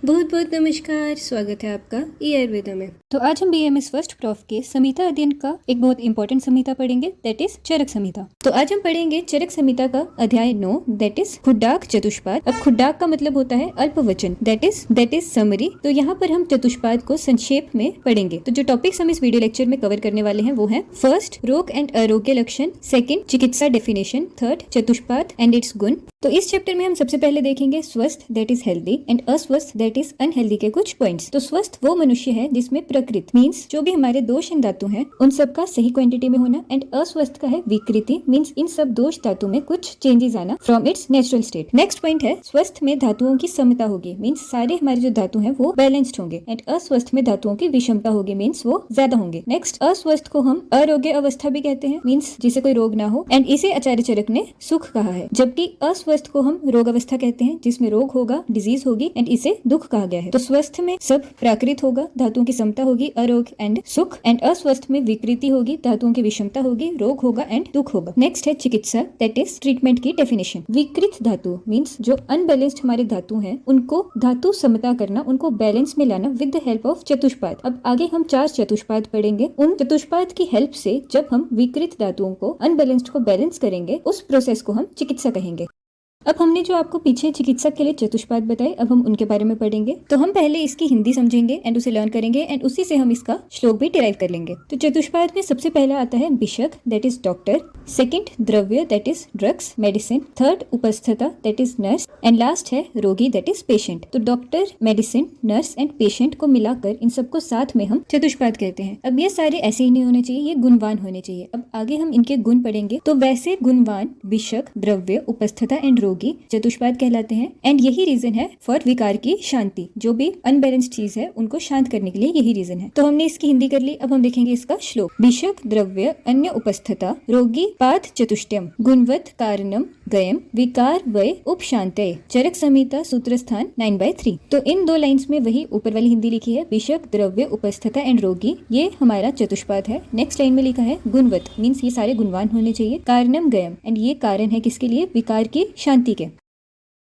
बहुत बहुत नमस्कार, स्वागत है आपका ई आयुर्वेदा में। तो आज हम बीएमएस फर्स्ट प्रॉफ के संहिता अध्ययन का एक बहुत इंपॉर्टेंट संहिता पढ़ेंगे, दैट इज चरक संहिता। तो आज हम पढ़ेंगे चरक संहिता का अध्याय 9, दैट इज खुड्डाक चतुष्पाद। अब खुड्डाक का मतलब होता है अल्पवचन, दैट इज समरी। तो यहाँ पर हम चतुष्पाद को संक्षेप में पढ़ेंगे। तो जो टॉपिक्स हम इस वीडियो लेक्चर में कवर करने वाले हैं वो है फर्स्ट रोग एंड अरोग्य लक्षण, सेकंड चिकित्सा definition, third Chatushpada and it's गुण। तो इस चैप्टर में हम सबसे पहले देखेंगे स्वस्थ दैट इज हेल्दी एंड अस्वस्थ दैट इज अनहेल्दी के कुछ पॉइंट्स। तो स्वस्थ वो मनुष्य है जिसमें प्रकृति मींस जो भी हमारे दोष एंड धातु हैं उन सब का सही क्वांटिटी में होना, एंड अस्वस्थ का है विकृति मींस इन सब दोष धातु में कुछ चेंजेस आना from its natural state. Next point है स्वस्थ में धातुओं की समता होगी मींस सारे हमारे जो धातु हैं वो बैलेंस्ड होंगे, एंड अस्वस्थ में धातुओं की विषमता होगी मींस वो ज्यादा होंगे। नेक्स्ट अस्वस्थ को हम अरोग्य अवस्था भी कहते हैं मींस जिसे कोई रोग ना हो, एंड इसे आचार्य चरक ने सुख कहा है। जबकि अस्वस्थ को हम रोग अवस्था कहते हैं जिसमें रोग होगा, डिजीज होगी, एंड इसे दुख कहा गया है। तो स्वस्थ में सब प्राकृत होगा, धातुओं की समता होगी, अरोग एंड सुख, एंड अस्वस्थ में विकृति होगी, धातुओं की विषमता होगी, रोग होगा एंड दुख होगा। नेक्स्ट है चिकित्सा दैट इज ट्रीटमेंट की डेफिनेशन। विकृत धातु मींस जो अनबैलेंस्ड हमारे धातु हैं उनको धातु समता करना, उनको बैलेंस में लाना विद द हेल्प ऑफ चतुष्पाद। अब आगे हम 4 चतुष्पाद पढ़ेंगे। उन चतुष्पाद की हेल्प से जब हम विकृत धातुओं को अनबैलेंस्ड को बैलेंस करेंगे उस प्रोसेस को हम चिकित्सा कहेंगे। अब हमने जो आपको पीछे चिकित्सक के लिए चतुष्पाद बताए, अब हम उनके बारे में पढ़ेंगे। तो हम पहले इसकी हिंदी समझेंगे एंड उसे लर्न करेंगे, एंड उसी से हम इसका श्लोक भी डिराइव कर लेंगे। तो चतुष्पाद में सबसे पहला आता है बिशक दैट इज डॉक्टर, सेकंड द्रव्य that is drugs medicine, third उपस्थता that is nurse, and last है रोगी दैट इज पेशेंट। तो doctor, medicine, nurse and patient को मिलाकर इन सबको साथ में हम चतुष्पाद कहते हैं। अब ये सारे ऐसे ही नहीं होने चाहिए, ये गुणवान होने चाहिए। अब आगे हम इनके गुण पढ़ेंगे। तो वैसे गुणवान बिशक, द्रव्य, उपस्थता एंड रोगी चतुष्पाद कहलाते हैं, एंड यही रीजन है फॉर विकार की शांति। जो भी अनबैलेंस्ड चीज है उनको शांत करने के लिए यही रीजन है। तो हमने इसकी हिंदी कर ली, अब हम देखेंगे इसका श्लोक। बिशक द्रव्य अन्य उपस्थता रोगी पाद चतुष्टयम गुणवत कारणम गयम विकार वय उपशांतये चरक संहिता सूत्र स्थान 9/3। तो इन 2 लाइंस में वही ऊपर वाली हिंदी लिखी है, बिशक द्रव्य उपस्थता एंड रोगी, ये हमारा चतुष्पाद है। नेक्स्ट लाइन में लिखा है गुणवत मीन्स ये सारे गुणवान होने चाहिए, कारणम गयम एंड ये कारण है किसके लिए, विकार की शांति के।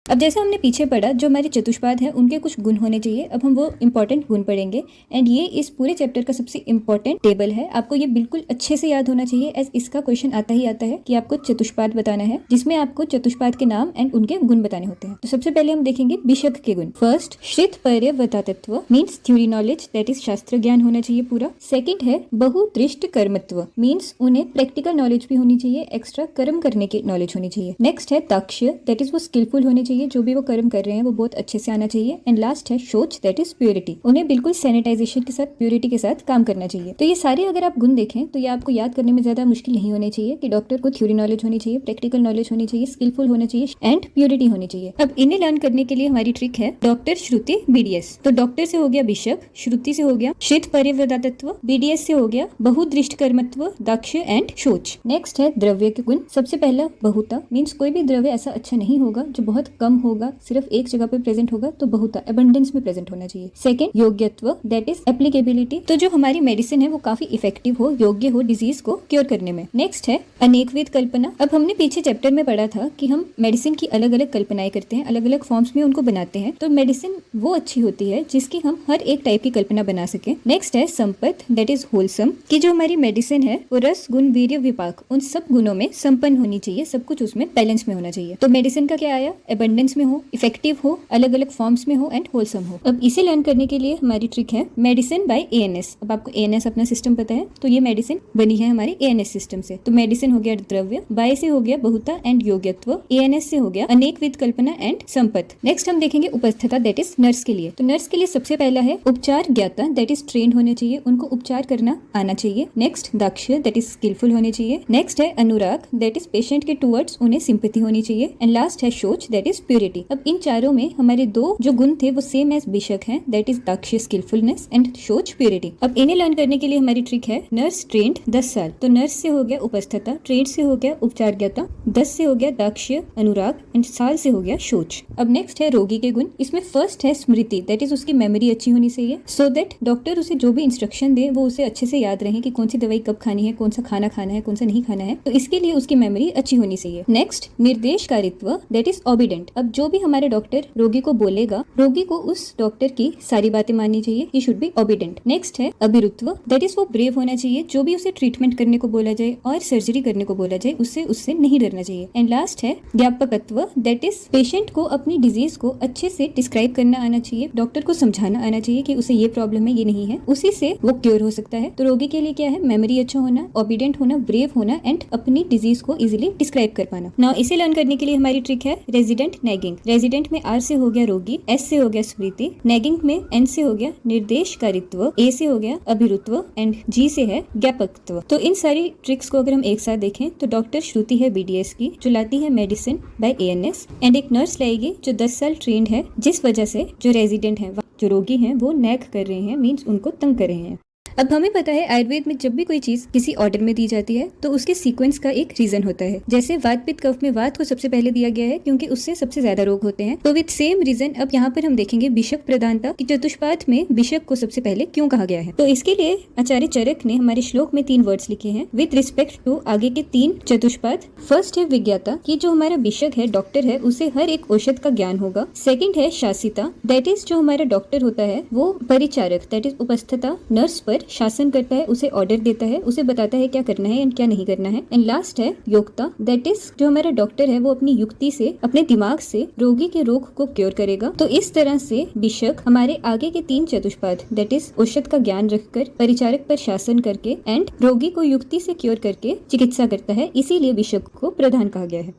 अब जैसे हमने पीछे पढ़ा जो हमारे चतुष्पाद है उनके कुछ गुण होने चाहिए, अब हम वो इंपॉर्टेंट गुण पढ़ेंगे, एंड ये इस पूरे चैप्टर का सबसे इंपॉर्टेंट टेबल है। आपको ये बिल्कुल अच्छे से याद होना चाहिए, एज इसका क्वेश्चन आता ही आता है कि आपको चतुष्पाद बताना है जिसमें आपको चतुष्पाद के नाम एंड उनके गुण बताने होते हैं। तो सबसे पहले हम देखेंगे बिशक के गुण। फर्स्ट श्रित पर्यवतातत्व means theory knowledge that is शास्त्र ज्ञान होना चाहिए पूरा। सेकेंड है बहुदृष्ट कर्मत्व मीन्स उन्हें प्रैक्टिकल नॉलेज भी होनी चाहिए, एक्स्ट्रा कर्म करने की नॉलेज होनी चाहिए। नेक्स्ट है दक्ष दैट इज वो स्किलफुल होने चाहिए, जो भी वो कर्म कर रहे हैं वो बहुत अच्छे से आना चाहिए। एंड लास्ट है शोच दैट इज प्योरिटी, उन्हें बिल्कुल सैनिटाइजेशन के साथ, प्योरिटी के साथ काम करना चाहिए। तो ये सारे अगर आप गुण देखें तो ये आपको याद करने में ज्यादा मुश्किल नहीं होने चाहिए कि डॉक्टर को थ्योरी नॉलेज होनी चाहिए, प्रैक्टिकल नॉलेज होनी चाहिए, स्किलफुल होना चाहिए एंड प्योरिटी होनी चाहिए। अब इन्हें लर्न करने के लिए हमारी ट्रिक है डॉक्टर, श्रुति, बीडीएस। तो डॉक्टर से हो गया बिशक, श्रुति से हो गया श्रित पर्यवतातत्व, बीडीएस से हो गया बहुदृष्ट कर्मत्व, दक्ष एंड शोच। नेक्स्ट है द्रव्य के गुण। सबसे पहला बहुता मीन्स कोई भी द्रव्य ऐसा अच्छा नहीं होगा जो बहुत कम होगा, सिर्फ एक जगह पे प्रेजेंट होगा, तो बहुता एबंडेंस में प्रेजेंट होना चाहिए। सेकंड योग्यत्व दैट इज एप्लीकेबिलिटी, तो जो हमारी मेडिसिन है वो काफी इफेक्टिव हो, योग्य हो डिजीज को क्योर करने में। नेक्स्ट है अनेकविध कल्पना। अब हमने पीछे चैप्टर में पढ़ा था कि हम मेडिसिन की अलग अलग कल्पनाएं करते हैं, अलग अलग फॉर्म्स में उनको बनाते हैं। तो मेडिसिन वो अच्छी होती है जिसकी हम हर एक टाइप की कल्पना बना सके। नेक्स्ट है संपत दैट इज होलसम, कि जो हमारी मेडिसिन है वो रस गुण वीर्य विपाक उन सब गुणों में संपन्न होनी चाहिए, सब कुछ उसमें बैलेंस में होना चाहिए। तो मेडिसिन का क्या आया, एबंडेंस में हो, इफेक्टिव हो, अलग अलग फॉर्म्स में हो एंड होलसम हो। अब इसे लर्न करने के लिए हमारी ट्रिक है मेडिसिन बाय एएनएस। अब आपको एएनएस अपना सिस्टम पता है, तो ये मेडिसिन बनी है हमारे एएनएस सिस्टम से। तो मेडिसिन हो गया द्रव्य, बाय से हो गया बहुता एंड योग्यत्व, एएनएस से हो गया अनेकविध कल्पना एंड संपत। नेक्स्ट हम देखेंगे उपस्थता दैट इज नर्स के लिए। तो नर्स के लिए सबसे पहला है उपचार ज्ञाता दैट इज ट्रेंड होने चाहिए, उनको उपचार करना आना चाहिए। नेक्स्ट दक्ष दैट इज स्किलफुल होने चाहिए। नेक्स्ट है अनुराग दैट इज पेशेंट के टुवर्ड्स उन्हें सिंपैथी होनी चाहिए। एंड लास्ट है शोच दैट इज प्योरिटी। अब इन चारों में हमारे 2 जो गुण थे वो सेम एज बिशक हैं, दैट इज दक्ष स्किलफुलनेस एंड शोच प्योरिटी। अब इन्हें लर्न करने के लिए हमारी ट्रिक है नर्स ट्रेंड 10 साल। तो नर्स से हो गया उपस्थता, ट्रेंड से हो गया उपचारज्ञता, 10 से हो गया दक्ष अनुराग एंड साल से हो गया शोच। अब नेक्स्ट है रोगी के गुण। इसमें फर्स्ट है स्मृति दैट इज उसकी मेमोरी अच्छी होनी चाहिए, सो दैट डॉक्टर उसे जो भी इंस्ट्रक्शन दे वो उसे अच्छे से याद रहे कि कौन सी दवाई कब खानी है, कौन सा खाना खाना है, कौन सा नहीं खाना है। तो इसके लिए उसकी मेमोरी अच्छी होनी चाहिए। नेक्स्ट निर्देशकारित्व दैट इज ओबीडेंट, ओबीडेंट। अब जो भी हमारा डॉक्टर रोगी को बोलेगा, रोगी को उस डॉक्टर की सारी बातें माननी चाहिए। He should be obedient. Next है अभिरुत्व, दैट इज वो ब्रेव होना चाहिए। जो भी उसे ट्रीटमेंट करने को बोला जाए और सर्जरी करने को बोला जाए उससे नहीं डरना चाहिए। एंड लास्ट है ज्ञापकत्व, दैट इज पेशेंट को अपनी डिजीज को अच्छे से डिस्क्राइब करना आना चाहिए, डॉक्टर को समझाना आना चाहिए कि उसे ये प्रॉब्लम है, ये नहीं है, उसी से वो क्योर हो सकता है। तो रोगी के लिए क्या है, मेमोरी अच्छा होना, ओबीडेंट होना, ब्रेव होना एंड अपनी डिजीज को इजिली डिस्क्राइब कर पाना। नाउ इसे लर्न करने के लिए हमारी ट्रिक है रेजिडेंट नैगिंग। रेजिडेंट में आर से हो गया रोगी, एस से हो गया स्मृति, नैगिंग में एन से हो गया निर्देशकारित्व, ए से हो गया अभिरुत्व एंड जी से है ज्ञापकत्व। तो इन सारी ट्रिक्स को अगर हम एक साथ देखें तो डॉक्टर श्रुति है बीडीएस की, जो लाती है मेडिसिन बाय एएनएस, एंड एक नर्स लाएगी जो 10 साल ट्रेंड है, जिस वजह से जो रेजिडेंट है, जो रोगी हैं, वो नैग कर रहे हैं, मीन्स उनको तंग कर रहे हैं। अब हमें पता है आयुर्वेद में जब भी कोई चीज किसी ऑर्डर में दी जाती है तो उसके सीक्वेंस का एक रीजन होता है। जैसे वात पित्त कफ में वात को सबसे पहले दिया गया है क्योंकि उससे सबसे ज्यादा रोग होते हैं। तो विद सेम रीजन अब यहाँ पर हम देखेंगे बिशक प्रधानता की चतुष्पाद में बिशक को सबसे पहले क्यों कहा गया है। तो इसके लिए आचार्य चरक ने हमारे श्लोक में 3 वर्ड्स लिखे हैं विद रिस्पेक्ट टू आगे के 3 चतुष्पाद। फर्स्ट है विज्ञाता, की जो हमारा बिशक है, डॉक्टर है, उसे हर एक औषध का ज्ञान होगा। सेकंड है शासिता, दैट इज जो हमारा डॉक्टर होता है वो परिचारक, दैट इज उपस्थता, नर्स पर शासन करता है, उसे ऑर्डर देता है, उसे बताता है क्या करना है एंड क्या नहीं करना है। एंड लास्ट है योक्ता, दैट इज जो हमारा डॉक्टर है वो अपनी युक्ति से, अपने दिमाग से रोगी के रोग को क्योर करेगा। तो इस तरह से बिशक हमारे आगे के 3 चतुष्पाद, दैट इज औषध का ज्ञान रखकर, परिचारक पर शासन करके एंड रोगी को युक्ति से क्योर करके चिकित्सा करता है, इसीलिए बिशक को प्रधान कहा गया है।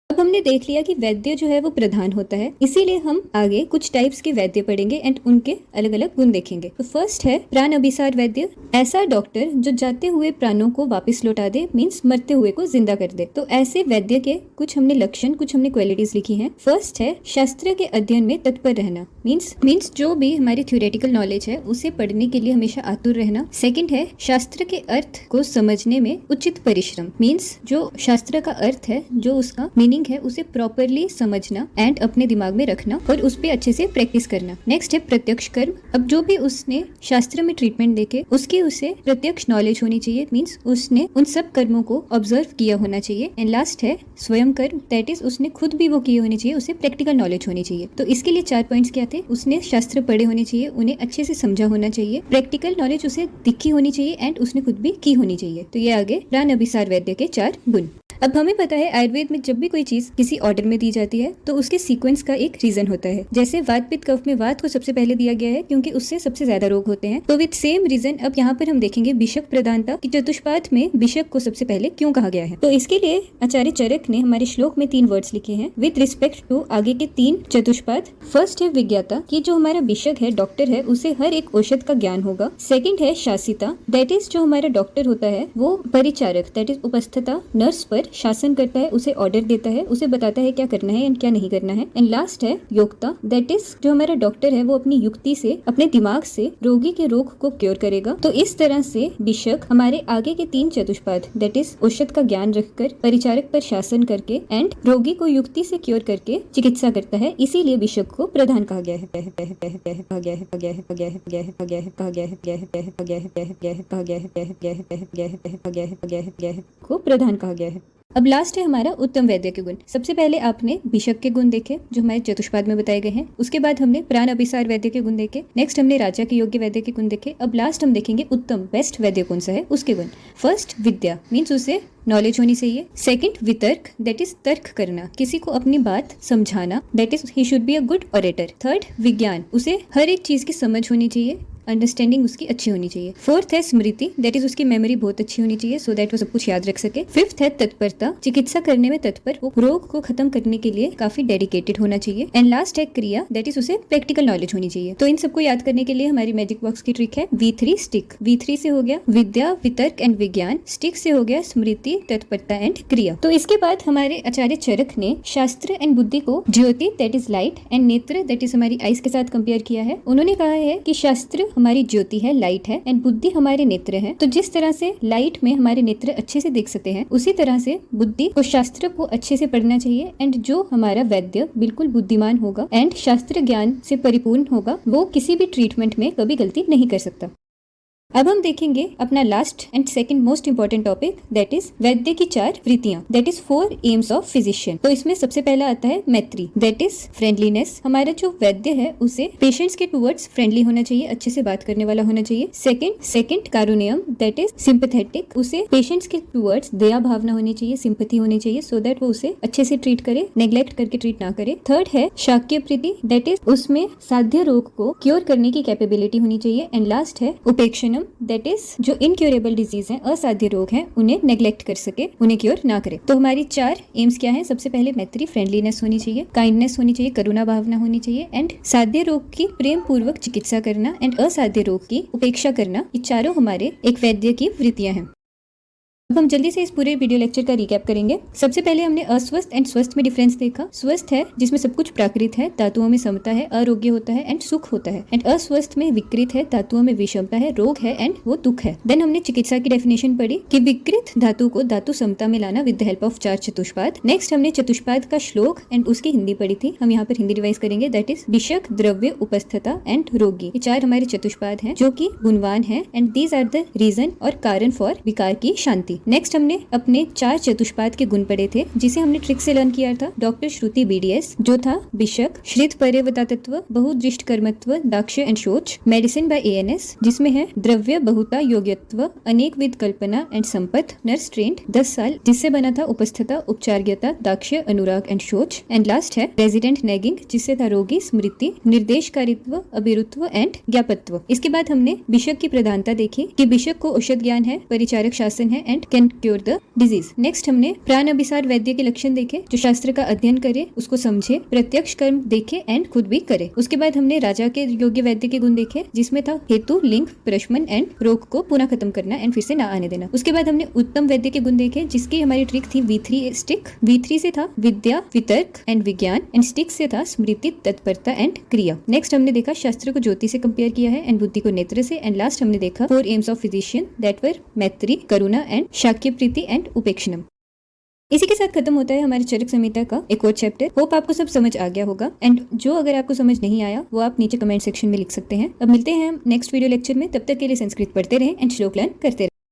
अब हमने देख लिया कि वैद्य जो है वो प्रधान होता है, इसीलिए हम आगे कुछ टाइप्स के वैद्य पढ़ेंगे एंड उनके अलग अलग गुण देखेंगे। तो फर्स्ट है प्राण अभिसार वैद्य, ऐसा डॉक्टर जो जाते हुए प्राणों को वापस लौटा दे, मीन्स मरते हुए को जिंदा कर दे। तो ऐसे वैद्य के कुछ हमने लक्षण, कुछ हमने क्वालिटीज लिखी हैं। फर्स्ट है शास्त्र के अध्ययन में तत्पर रहना, मीन्स जो भी हमारी थ्योरेटिकल नॉलेज है उसे पढ़ने के लिए हमेशा आतुर रहना। सेकंड है शास्त्र के अर्थ को समझने में उचित परिश्रम, मीन्स जो शास्त्र का अर्थ है, जो उसका मीनिंग है, उसे प्रॉपरली समझना एंड अपने दिमाग में रखना और उस पे अच्छे से प्रैक्टिस करना। नेक्स्ट है प्रत्यक्ष कर्म, अब जो भी उसने शास्त्र में ट्रीटमेंट देखे उसकी उसे प्रत्यक्ष नॉलेज होनी चाहिए, मीन्स उसने उन सब कर्मों को ऑब्जर्व किया होना चाहिए। एंड लास्ट है स्वयं कर्म, दैट इज उसने खुद भी वो किए होने चाहिए, उसे प्रैक्टिकल नॉलेज होनी चाहिए। तो इसके लिए 4 पॉइंट्स क्या थे, उसने शास्त्र पढ़े होने चाहिए, उन्हें अच्छे से समझा होना चाहिए, प्रैक्टिकल नॉलेज उसे दिखी होनी चाहिए एंड उसने खुद भी की होनी चाहिए। तो ये आगे प्राण अभिसार वैद्य के 4 गुण। अब हमें पता है आयुर्वेद में जब भी कोई चीज किसी ऑर्डर में दी जाती है तो उसके सीक्वेंस का एक रीजन होता है। जैसे वात पित्त कफ में वात को सबसे पहले दिया गया है क्योंकि उससे सबसे ज्यादा रोग होते हैं। तो विद सेम रीजन अब यहाँ पर हम देखेंगे बिशक प्रधानता की चतुष्पाद में बिशक को सबसे पहले क्यों कहा गया है। तो इसके लिए आचार्य चरक ने हमारे श्लोक में 3 वर्ड्स लिखे हैं विद रिस्पेक्ट टू आगे के 3 चतुष्पाद। फर्स्ट है विज्ञाता, की जो हमारा बिशक है, डॉक्टर है, उसे हर एक औषध का ज्ञान होगा। सेकंड है शासिता, दैट इज जो हमारा डॉक्टर होता है वो परिचारक, दैट इज उपस्थता, नर्स पर शासन करता है, उसे ऑर्डर देता है, उसे बताता है क्या करना है एंड क्या नहीं करना है। एंड लास्ट है योक्ता, दैट इज जो हमारा डॉक्टर है वो अपनी युक्ति से, अपने दिमाग से रोगी के रोग को क्योर करेगा। तो इस तरह से बिशक हमारे आगे के 3 चतुष्पाद, दैट इज औषध का ज्ञान रखकर, परिचारक पर शासन करके एंड रोगी को युक्ति से क्योर करके चिकित्सा करता है, इसीलिए बिशक को प्रधान कहा गया है। अब लास्ट है हमारा उत्तम वैद्य के गुण। सबसे पहले आपने बिशक के गुण देखे जो हमारे चतुष्पाद में बताए गए हैं, उसके बाद हमने प्राण अभिसार वैद्य के गुण देखे, नेक्स्ट हमने राजा के योग्य वैद्य के गुण देखे। अब लास्ट हम देखेंगे उत्तम बेस्ट वैद्य कौन सा है उसके गुण। फर्स्ट विद्या, मीन्स उसे नॉलेज होनी चाहिए। सेकंड वितर्क, दैट इज तर्क करना, किसी को अपनी बात समझाना, that is he should be a good orator. Third विज्ञान, उसे हर एक चीज की समझ होनी चाहिए, अंडरस्टैंडिंग उसकी अच्छी होनी चाहिए। फोर्थ है स्मृति, दैट इज उसकी मेमोरी बहुत अच्छी होनी चाहिए सो दैट वो सब कुछ याद रख सके। फिफ्थ है तत्परता, चिकित्सा करने में तत्पर, वो रोग को खत्म करने के लिए काफी डेडिकेटेड होना चाहिए। एंड लास्ट है क्रिया, दैट इज उसे प्रैक्टिकल नॉलेज होनी चाहिए। तो इन सबको याद करने के लिए हमारी मैजिक बॉक्स की ट्रिक है V3 स्टिक। V3 से हो गया विद्या, वितर्क एंड विज्ञान, स्टिक से हो गया स्मृति, तत्परता एंड क्रिया। तो इसके बाद हमारे आचार्य चरक ने शास्त्र एंड बुद्धि को ज्योति, दैट इज लाइट, एंड नेत्र, दैट इज हमारी आइज के साथ कंपेयर किया है। उन्होंने कहा है कि शास्त्र हमारी ज्योति है, लाइट है, एंड बुद्धि हमारे नेत्र है। तो जिस तरह से लाइट में हमारे नेत्र अच्छे से देख सकते हैं, उसी तरह से बुद्धि को, शास्त्र को अच्छे से पढ़ना चाहिए। एंड जो हमारा वैद्य बिल्कुल बुद्धिमान होगा एंड शास्त्र ज्ञान से परिपूर्ण होगा, वो किसी भी ट्रीटमेंट में कभी गलती नहीं कर सकता। अब हम देखेंगे अपना last and second most important topic, that is वैद्य की 4 वृत्तियां, that is 4 AIIMS of physician. तो इसमें सबसे पहला आता है मैत्री, दैट इज फ्रेंडलीनेस। हमारा जो वैद्य है उसे पेशेंट्स के टूवर्ड्स फ्रेंडली होना चाहिए, अच्छे से बात करने वाला होना चाहिए। सेकंड कारुण्यम, दैट इज सिंपैथेटिक। उसे पेशेंट्स के टूवर्ड्स दया भावना होनी चाहिए, सिंपैथी होनी चाहिए, सो दैट वो उसे अच्छे से ट्रीट करे, नेग्लेक्ट करके ट्रीट ना करे। थर्ड है शाक्य प्रीति, दैट इज उसमें साध्य रोग को क्योर करने की कैपेबिलिटी होनी चाहिए। एंड लास्ट है उपेक्षणम, दैट इज जो इनक्योरेबल डिजीज है, असाध्य रोग है, उन्हें नेग्लेक्ट कर सके, उन्हें क्योर ना करे। तो हमारी 4 एम्स क्या है? सबसे पहले मैत्री, फ्रेंडलीनेस होनी चाहिए, काइंडनेस होनी चाहिए, करुणा भावना होनी चाहिए, एंड साध्य रोग की प्रेम पूर्वक चिकित्सा करना, एंड असाध्य रोग की उपेक्षा करना। ये चारों हमारे एक वैद्य की वृत्तियां हैं। अब हम जल्दी से इस पूरे वीडियो लेक्चर का रिकैप करेंगे। सबसे पहले हमने अस्वस्थ एंड स्वस्थ में डिफरेंस देखा। स्वस्थ है जिसमें सब कुछ प्राकृत है, धातुओं में समता है, आरोग्य होता है एंड सुख होता है। एंड अस्वस्थ में विकृत है, धातुओं में विषमता है, रोग है एंड वो दुख है। देन हमने चिकित्सा की डेफिनेशन पढ़ी कि विकृत धातु को धातु समता में लाना विद द हेल्प ऑफ 4 चतुष्पाद। नेक्स्ट हमने चतुष्पाद का श्लोक एंड उसकी हिंदी पढ़ी थी, हम यहाँ पर हिंदी रिवाइज करेंगे, दैट इज विषक, द्रव्य, उपस्थता एंड रोगी। ये 4 हमारे चतुष्पाद हैं जो कि गुणवान है, and these are the reason और कारण फॉर विकार की शांति। नेक्स्ट हमने अपने 4 चतुष्पाद के गुण पढ़े थे, जिसे हमने ट्रिक से लर्न किया था डॉक्टर श्रुति बीडीएस, जो था विषक, श्रित पर्यवतातत्व, बहुदृष्ट कर्मत्व, दाक्ष्य एंड शोच, मेडिसिन बाय एएनएस, जिसमें है द्रव्य, बहुता, योग्यत्व, अनेक विध कल्पना एंड संपत, नर्स ट्रेंड 10 साल, जिससे बना था उपस्थता, उपचार्यता, दाक्ष्य, अनुराग एंड शोच। एंड लास्ट है रेजिडेंट नेगिंग, जिससे था रोगी, स्मृति, निर्देशकारित्व, अभिरुत्व एंड ज्ञापत्व। इसके बाद हमने विषक की प्रधानता देखी कि विषक को औषध ज्ञान है, परिचारक शासन है and can cure the disease. Next हमने प्राण अभिसार वैद्य के लक्षण देखे, जो शास्त्र का अध्ययन करे, उसको समझे, प्रत्यक्ष कर्म देखे एंड खुद भी करे। उसके बाद हमने राजा के योग्य वैद्य के गुण देखे, जिसमें था हेतु, लिंग, प्रशमन एंड रोग को पुनः खत्म करना एंड फिर से ना आने देना। उसके बाद हमने उत्तम वैद्य के गुण देखे, जिसकी हमारी ट्रिक थी V3 स्टिक। V3 से था विद्या, वितर्क एंड विज्ञान, एंड स्टिक से था स्मृति, तत्परता एंड क्रिया। नेक्स्ट हमने देखा शास्त्र को ज्योति से कंपेयर किया है एंड बुद्धि को नेत्र से। एंड लास्ट हमने देखा 4 AIIMS of physician, that were मैत्री, करुणा एंड शाक्य प्रीति एंड उपेक्षणम। इसी के साथ खत्म होता है हमारे चरक संहिता का एक और चैप्टर। होप आपको सब समझ आ गया होगा, एंड जो अगर आपको समझ नहीं आया वो आप नीचे कमेंट सेक्शन में लिख सकते हैं। अब मिलते हैं हम नेक्स्ट वीडियो लेक्चर में, तब तक के लिए संस्कृत पढ़ते रहें एंड श्लोक लर्न करते रहें।